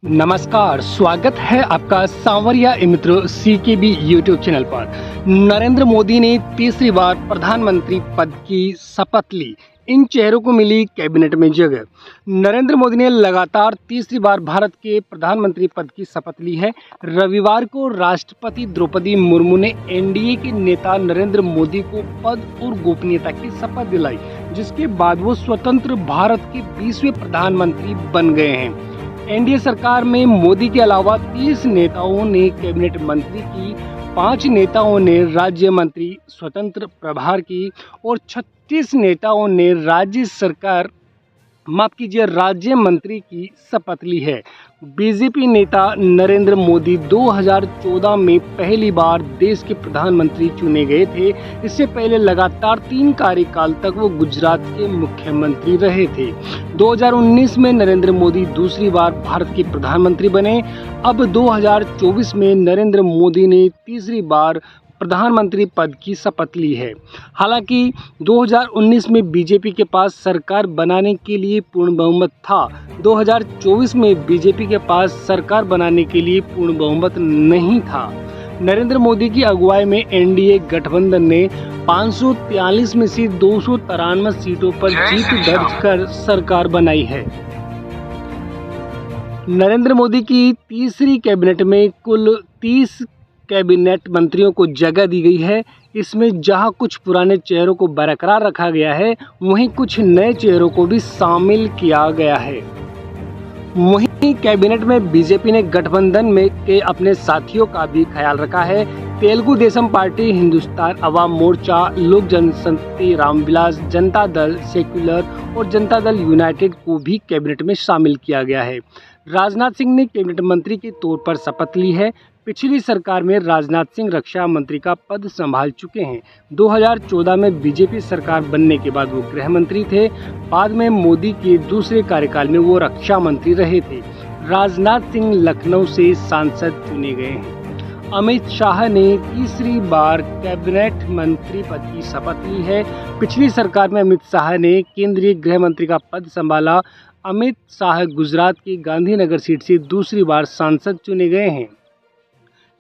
नमस्कार, स्वागत है आपका सांवरिया मित्र CKB यूट्यूब चैनल पर। नरेंद्र मोदी ने तीसरी बार प्रधानमंत्री पद की शपथ ली। इन चेहरों को मिली कैबिनेट में जगह। नरेंद्र मोदी ने लगातार तीसरी बार भारत के प्रधानमंत्री पद की शपथ ली है। रविवार को राष्ट्रपति द्रौपदी मुर्मू ने NDA के नेता नरेंद्र मोदी को पद और गोपनीयता की शपथ दिलाई, जिसके बाद वो स्वतंत्र भारत के 20वें प्रधानमंत्री बन गए हैं। NDA सरकार में मोदी के अलावा 30 नेताओं ने कैबिनेट मंत्री की, 5 नेताओं ने राज्य मंत्री स्वतंत्र प्रभार की और 36 नेताओं ने राज्य मंत्री की शपथ ली है। बीजेपी नेता नरेंद्र मोदी 2014 में पहली बार देश के प्रधानमंत्री चुने गए थे। इससे पहले लगातार 3 कार्यकाल तक वो गुजरात के मुख्यमंत्री रहे थे। 2019 में नरेंद्र मोदी दूसरी बार भारत के प्रधानमंत्री बने। अब 2024 में नरेंद्र मोदी ने तीसरी बार प्रधानमंत्री पद की शपथ ली है। हालांकि 2019 में बीजेपी के पास सरकार बनाने के लिए पूर्ण बहुमत था। 2024 में बीजेपी के पास सरकार बनाने के लिए पूर्ण बहुमत नहीं था। नरेंद्र मोदी की अगुवाई में NDA गठबंधन ने 543 में से 293 सीटों पर जीत दर्ज कर सरकार बनाई है। नरेंद्र मोदी की तीसरी कैबिनेट में कुल 30 कैबिनेट मंत्रियों को जगह दी गई है। इसमें जहां कुछ पुराने चेहरों को बरकरार रखा गया है, वहीं कुछ नए चेहरों को भी शामिल किया गया है। वहीं कैबिनेट में बीजेपी ने गठबंधन में के अपने साथियों का भी ख्याल रखा है। तेलुगु देशम पार्टी, हिंदुस्तान अवाम मोर्चा, लोक जनशक्ति रामविलास, जनता दल सेक्युलर और जनता दल यूनाइटेड को भी कैबिनेट में शामिल किया गया है। राजनाथ सिंह ने कैबिनेट मंत्री के तौर पर शपथ ली है। पिछली सरकार में राजनाथ सिंह रक्षा मंत्री का पद संभाल चुके हैं। 2014 में बीजेपी सरकार बनने के बाद वो गृह मंत्री थे। बाद में मोदी के दूसरे कार्यकाल में वो रक्षा मंत्री रहे थे। राजनाथ सिंह लखनऊ से सांसद चुने गए हैं। अमित शाह ने तीसरी बार कैबिनेट मंत्री पद की शपथ ली है। पिछली सरकार में अमित शाह ने केंद्रीय गृह मंत्री का पद संभाला। अमित शाह गुजरात की गांधीनगर सीट से दूसरी बार सांसद चुने गए हैं।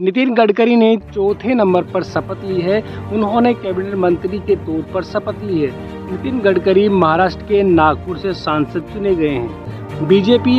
नितिन गडकरी ने चौथे नंबर पर शपथ ली है। उन्होंने कैबिनेट मंत्री के तौर पर शपथ ली है। नितिन गडकरी महाराष्ट्र के नागपुर से सांसद चुने गए हैं। बीजेपी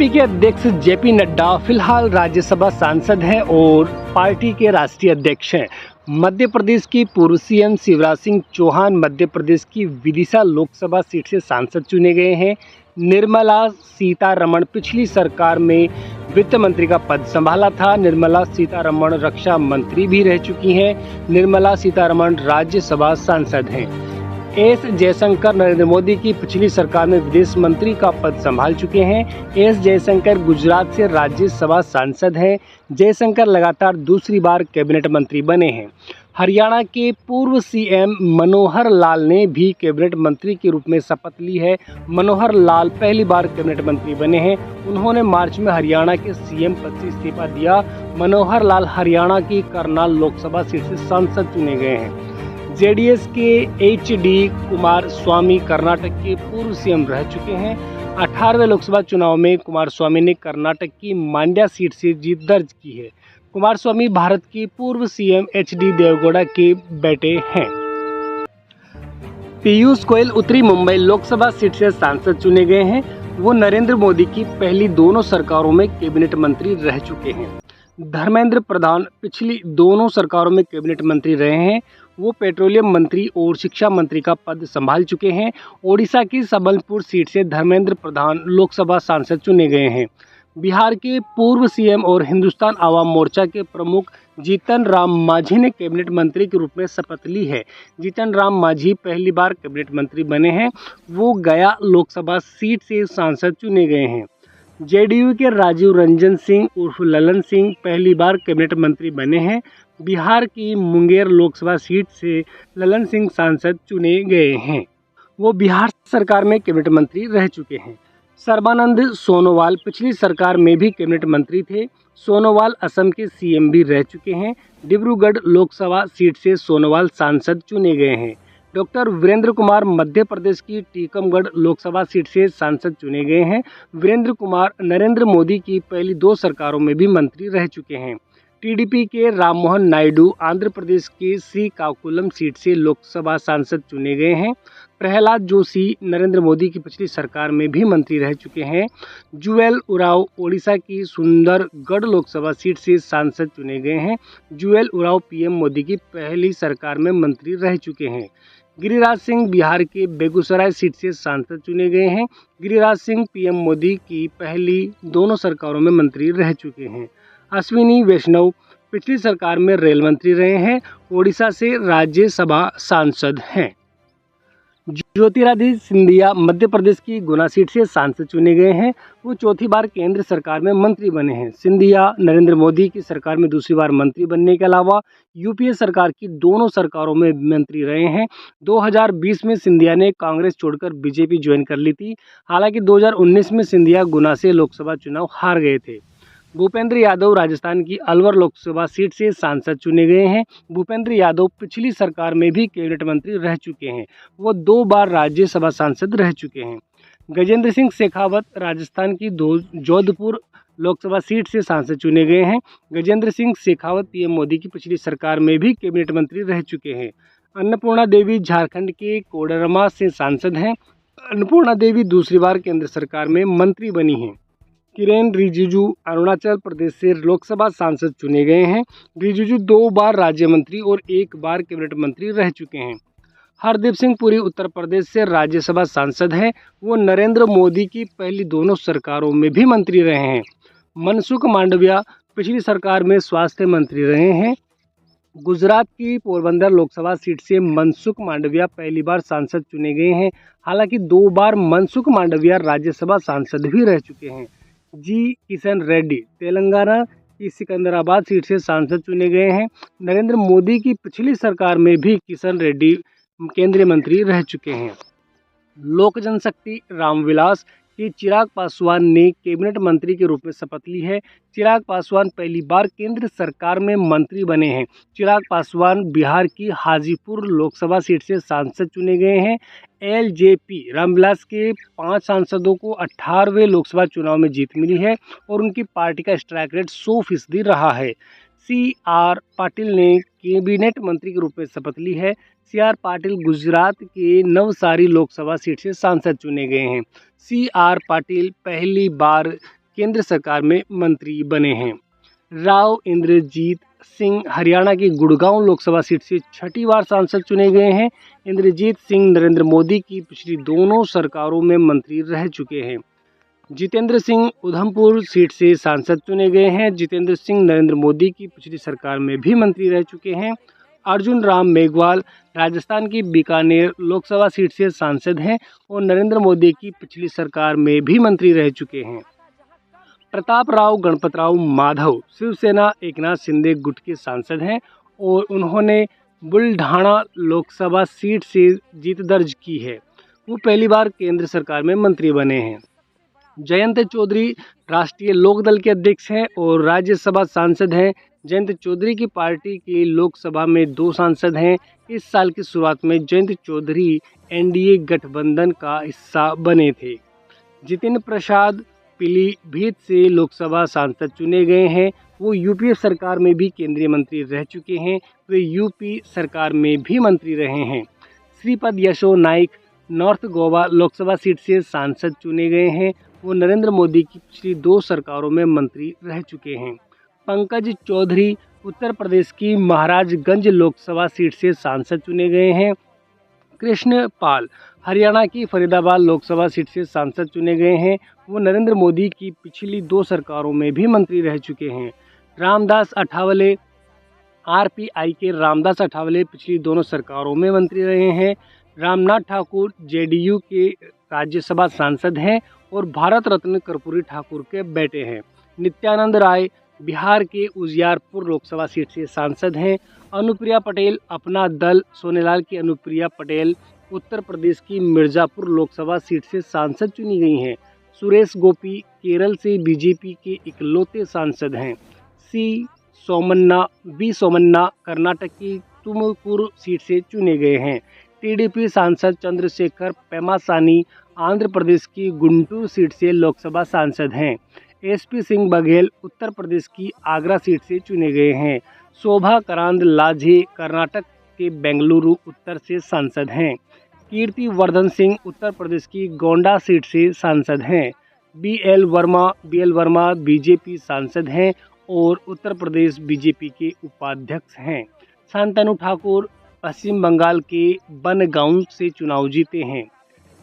के अध्यक्ष JP नड्डा फिलहाल राज्यसभा सांसद हैं और पार्टी के राष्ट्रीय अध्यक्ष हैं। मध्य प्रदेश की पूर्व CM शिवराज सिंह चौहान मध्य प्रदेश की विदिशा लोकसभा सीट से सांसद चुने गए हैं। निर्मला सीतारमण पिछली सरकार में वित्त मंत्री का पद संभाला था। निर्मला सीतारमण रक्षा मंत्री भी रह चुकी हैं। निर्मला सीतारमण राज्यसभा सांसद हैं। S जयशंकर नरेंद्र मोदी की पिछली सरकार में विदेश मंत्री का पद संभाल चुके हैं। S जयशंकर गुजरात से राज्यसभा सांसद हैं। जयशंकर लगातार दूसरी बार कैबिनेट मंत्री बने हैं। हरियाणा के पूर्व CM मनोहर लाल ने भी कैबिनेट मंत्री के रूप में शपथ ली है। मनोहर लाल पहली बार कैबिनेट मंत्री बने हैं। उन्होंने मार्च में हरियाणा के CM पद से इस्तीफा दिया। मनोहर लाल हरियाणा की करनाल लोकसभा सीट से सांसद चुने गए हैं। JDS के HD कुमार स्वामी कर्नाटक के पूर्व CM रह चुके हैं। 18वें लोकसभा चुनाव में कुमार स्वामी ने कर्नाटक की मांड्या सीट से जीत दर्ज की है। कुमार स्वामी भारत की पूर्व CM HD देवगौड़ा के बेटे हैं। पीयूष गोयल उत्तरी मुंबई लोकसभा सीट से सांसद चुने गए हैं। वो नरेंद्र मोदी की पहली दोनों सरकारों में कैबिनेट मंत्री रह चुके हैं। धर्मेंद्र प्रधान पिछली दोनों सरकारों में कैबिनेट मंत्री रहे हैं। वो पेट्रोलियम मंत्री और शिक्षा मंत्री का पद संभाल चुके हैं। ओडिशा की सबलपुर सीट से धर्मेंद्र प्रधान लोकसभा सांसद चुने गए हैं। बिहार के पूर्व CM और हिंदुस्तान अवाम मोर्चा के प्रमुख जीतन राम मांझी ने कैबिनेट मंत्री के रूप में शपथ ली है। जीतन राम मांझी पहली बार कैबिनेट मंत्री बने हैं। वो गया लोकसभा सीट से सांसद चुने गए हैं। JDU के राजीव रंजन सिंह उर्फ ललन सिंह पहली बार कैबिनेट मंत्री बने हैं। बिहार की मुंगेर लोकसभा सीट से ललन सिंह सांसद चुने गए हैं। वो बिहार सरकार में कैबिनेट मंत्री रह चुके हैं। सर्बानंद सोनोवाल पिछली सरकार में भी कैबिनेट मंत्री थे। सोनोवाल असम के CM भी रह चुके हैं। डिब्रूगढ़ लोकसभा सीट से सोनोवाल सांसद चुने गए हैं। डॉक्टर वीरेंद्र कुमार मध्य प्रदेश की टीकमगढ़ लोकसभा सीट से सांसद चुने गए हैं। वीरेंद्र कुमार नरेंद्र मोदी की पहली 2 सरकारों में भी मंत्री रह चुके हैं। टीडीपी के राममोहन नायडू आंध्र प्रदेश के श्रीकाकुलम सीट से लोकसभा सांसद चुने गए हैं। प्रहलाद जोशी नरेंद्र मोदी की पिछली सरकार में भी मंत्री रह चुके हैं। जुएल उराव ओडिशा की सुंदरगढ़ लोकसभा सीट से सांसद चुने गए हैं। जुएल उराव पीएम मोदी की पहली सरकार में मंत्री रह चुके हैं। गिरिराज सिंह बिहार के बेगूसराय सीट से सांसद चुने गए हैं। गिरिराज सिंह पीएम मोदी की पहली दोनों सरकारों में मंत्री रह चुके हैं। अश्विनी वैष्णव पिछली सरकार में रेल मंत्री रहे हैं। ओडिशा से राज्यसभा सांसद हैं। ज्योतिरादित्य सिंधिया मध्य प्रदेश की गुना सीट से सांसद चुने गए हैं। वो चौथी बार केंद्र सरकार में मंत्री बने हैं। सिंधिया नरेंद्र मोदी की सरकार में दूसरी बार मंत्री बनने के अलावा यूपीए सरकार की दोनों सरकारों में मंत्री रहे हैं। 2020 में सिंधिया ने कांग्रेस छोड़कर बीजेपी ज्वाइन कर ली थी। हालांकि 2019 में सिंधिया गुना से लोकसभा चुनाव हार गए थे। भूपेंद्र यादव राजस्थान की अलवर लोकसभा सीट से सांसद चुने गए हैं। भूपेंद्र यादव पिछली सरकार में भी कैबिनेट मंत्री रह चुके हैं। वो 2 बार राज्यसभा सांसद रह चुके हैं। गजेंद्र सिंह शेखावत राजस्थान की जोधपुर लोकसभा सीट से सांसद चुने गए हैं। गजेंद्र सिंह शेखावत पीएम मोदी की पिछली सरकार में भी कैबिनेट मंत्री रह चुके हैं। अन्नपूर्णा देवी झारखंड के कोडरमा से सांसद हैं। अन्नपूर्णा देवी दूसरी बार केंद्र सरकार में मंत्री बनी हैं। किरेन रिजिजू अरुणाचल प्रदेश से लोकसभा सांसद चुने गए हैं। रिजिजू 2 बार राज्य मंत्री और 1 बार कैबिनेट मंत्री रह चुके हैं। हरदीप सिंह पुरी उत्तर प्रदेश से राज्यसभा सांसद हैं। वो नरेंद्र मोदी की पहली दोनों सरकारों में भी मंत्री रहे हैं। मनसुख मांडविया पिछली सरकार में स्वास्थ्य मंत्री रहे हैं। गुजरात की पोरबंदर लोकसभा सीट से मनसुख मांडविया पहली बार सांसद चुने गए हैं। हालांकि 2 बार मनसुख मांडविया राज्यसभा सांसद भी रह चुके हैं। जी किशन रेड्डी तेलंगाना की सिकंदराबाद सीट से सांसद चुने गए हैं। नरेंद्र मोदी की पिछली सरकार में भी किशन रेड्डी केंद्रीय मंत्री रह चुके हैं। लोक जनशक्ति रामविलास की चिराग पासवान ने कैबिनेट मंत्री के रूप में शपथ ली है। चिराग पासवान पहली बार केंद्र सरकार में मंत्री बने हैं। चिराग पासवान बिहार की हाजीपुर लोकसभा सीट से सांसद चुने गए हैं। एलजेपी रामविलास के 5 सांसदों को 18वें लोकसभा चुनाव में जीत मिली है और उनकी पार्टी का स्ट्राइक रेट 100% रहा है। CR पाटिल ने कैबिनेट मंत्री के रूप में शपथ ली है। CR पाटिल गुजरात के नवसारी लोकसभा सीट से सांसद चुने गए हैं। CR पाटिल पहली बार केंद्र सरकार में मंत्री बने हैं। राव इंद्रजीत सिंह हरियाणा की गुड़गांव लोकसभा सीट से 6ठी बार सांसद चुने गए हैं। इंद्रजीत सिंह नरेंद्र मोदी की पिछली दोनों सरकारों में मंत्री रह चुके हैं। जितेंद्र सिंह उधमपुर सीट से सांसद चुने गए हैं। जितेंद्र सिंह नरेंद्र मोदी की पिछली सरकार में भी मंत्री रह चुके हैं। अर्जुन राम मेघवाल राजस्थान की बीकानेर लोकसभा सीट से सांसद हैं और नरेंद्र मोदी की पिछली सरकार में भी मंत्री रह चुके हैं। प्रताप राव गणपतराव माधव शिवसेना एकनाथ शिंदे गुट के सांसद हैं और उन्होंने बुल्ढाणा लोकसभा सीट से जीत दर्ज की है। वो पहली बार केंद्र सरकार में मंत्री बने हैं। जयंत चौधरी राष्ट्रीय लोकदल के अध्यक्ष हैं और राज्यसभा सांसद हैं। जयंत चौधरी की पार्टी के लोकसभा में 2 सांसद हैं। इस साल की शुरुआत में जयंत चौधरी एनडीए गठबंधन का हिस्सा बने थे। जितिन प्रसाद पीलीभीत से लोकसभा सांसद चुने गए हैं। वो यूपीए सरकार में भी केंद्रीय मंत्री रह चुके हैं। वे यूपी सरकार में भी मंत्री रहे हैं। श्रीपद यशो नाइक नॉर्थ गोवा लोकसभा सीट से सांसद चुने गए हैं। वो नरेंद्र मोदी की पिछली 2 सरकारों में मंत्री रह चुके हैं। पंकज चौधरी उत्तर प्रदेश की महाराजगंज लोकसभा सीट से सांसद चुने गए हैं। कृष्ण पाल हरियाणा की फरीदाबाद लोकसभा सीट से सांसद चुने गए हैं। वो नरेंद्र मोदी की पिछली 2 सरकारों में भी मंत्री रह चुके हैं। रामदास अठावले आरपीआई के रामदास अठावले पिछली दोनों सरकारों में मंत्री रहे हैं। रामनाथ ठाकुर जेडीयू के राज्यसभा सांसद हैं और भारत रत्न कर्पूरी ठाकुर के बेटे हैं। नित्यानंद राय बिहार के उजियारपुर लोकसभा सीट से सांसद हैं। अनुप्रिया पटेल अपना दल सोनेलाल की अनुप्रिया पटेल उत्तर प्रदेश की मिर्ज़ापुर लोकसभा सीट से सांसद चुनी गई हैं। सुरेश गोपी केरल से बीजेपी के इकलौते सांसद हैं। वी सोमन्ना कर्नाटक की तुमकुर सीट से चुने गए हैं। टीडीपी सांसद चंद्रशेखर पेमासानी आंध्र प्रदेश की गुंटूर सीट से लोकसभा सांसद हैं। एसपी सिंह बघेल उत्तर प्रदेश की आगरा सीट से चुने गए हैं। शोभा करांदलाजे कर्नाटक के बेंगलुरु उत्तर से सांसद हैं। कीर्ति वर्धन सिंह उत्तर प्रदेश की गोंडा सीट से सांसद हैं। बीएल वर्मा बीजेपी सांसद हैं और उत्तर प्रदेश बीजेपी के उपाध्यक्ष हैं। शांतनु ठाकुर पश्चिम बंगाल के बनगांव से चुनाव जीते हैं।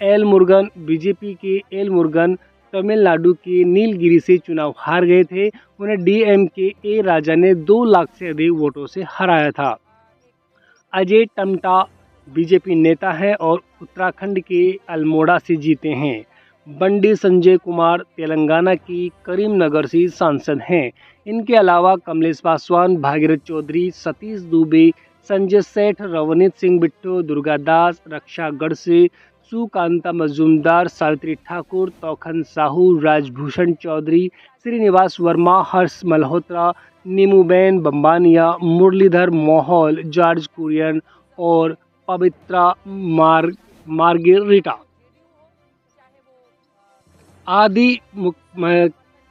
एल मुरुगन बीजेपी के एल मुरुगन तमिलनाडु के नीलगिरी से चुनाव हार गए थे। उन्हें डीएमके ए राजा ने 2 लाख से अधिक वोटों से हराया था। अजय टमटा बीजेपी नेता हैं और उत्तराखंड के अल्मोड़ा से जीते हैं। बंडी संजय कुमार तेलंगाना की करीमनगर से सांसद हैं। इनके अलावा कमलेश पासवान, भागीरथ चौधरी, सतीश दुबे, संजय सेठ, रवनीत सिंह बिट्टू, दुर्गादास, रक्षागढ़ से सुकांता मजूमदार, सावित्री ठाकुर, तोखन साहू, राजभूषण चौधरी, श्रीनिवास वर्मा, हर्ष मल्होत्रा, नीमूबेन बम्बानिया, मुरलीधर मोहोल, जॉर्ज कुरियन और पवित्रा मार्गेरिटा आदि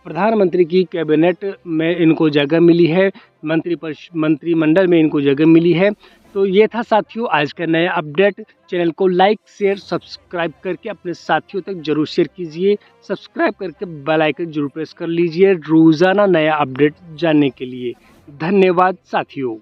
प्रधानमंत्री की कैबिनेट में इनको जगह मिली है, मंत्रिमंडल में इनको जगह मिली है। तो ये था साथियों आज का नया अपडेट। चैनल को लाइक शेयर सब्सक्राइब करके अपने साथियों तक जरूर शेयर कीजिए। सब्सक्राइब करके बेल आइकन जरूर प्रेस कर लीजिए रोज़ाना नया अपडेट जानने के लिए। धन्यवाद साथियों।